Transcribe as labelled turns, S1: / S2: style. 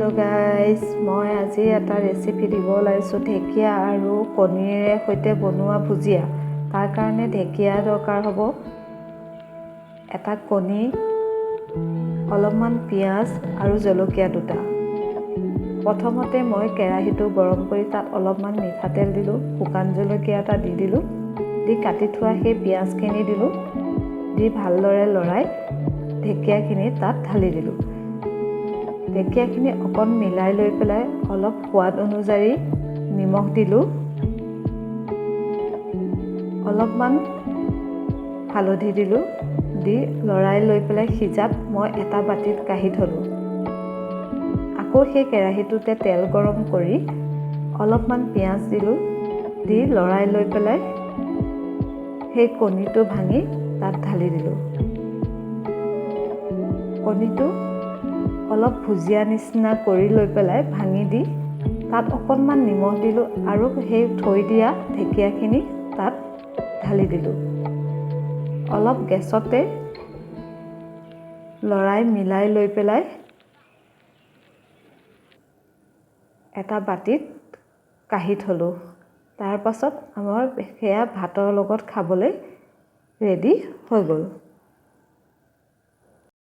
S1: Hello' guys, মই আজি এটা ৰেচিপি দিব ওলাইছোঁ ঢেকীয়া আৰু কণীৰে সৈতে বনোৱা ভুজিয়া। তাৰ কাৰণে ঢেকীয়া দৰকাৰ হ'ব, এটা কণী, অলপমান পিঁয়াজ আৰু জলকীয়া দুটা। প্ৰথমতে মই কেৰাহীটো গৰম কৰি তাত অলপমান মিঠাতেল দিলোঁ, শুকান জলকীয়া এটা দি দিলোঁ, দি কাটি থোৱা সেই পিঁয়াজখিনি দিলোঁ, দি ভালদৰে লৰাই ঢেকীয়াখিনি তাত ঢালি দিলোঁ। ঢেকীয়াখিনি অকণ মিলাই লৈ পেলাই অলপ সোৱাদ অনুযায়ী নিমখ দিলোঁ, অলপমান হালধি দিলোঁ, দি লৰাই লৈ পেলাই সিজাত মই এটা বাটিত কাঢ়ি থলোঁ। আকৌ সেই কেৰাহীটোতে তেল গৰম কৰি অলপমান পিঁয়াজ দিলোঁ, দি লৰাই লৈ পেলাই সেই কণীটো ভাঙি তাত ঢালি দিলোঁ। কণীটো অলপ ভুজিয়া নিচিনা কৰি লৈ পেলাই ভাঙি দি তাত অকণমান নিমখ দিলোঁ আৰু সেই থৈ দিয়া ঢেকীয়াখিনি তাত ঢালি দিলোঁ। অলপ গেছতে লৰাই মিলাই লৈ পেলাই এটা বাটিত কাঢ়ি থলোঁ। তাৰ পাছত আমাৰ সেয়া ভাতৰ লগত খাবলৈ ৰেডি হৈ গ'ল।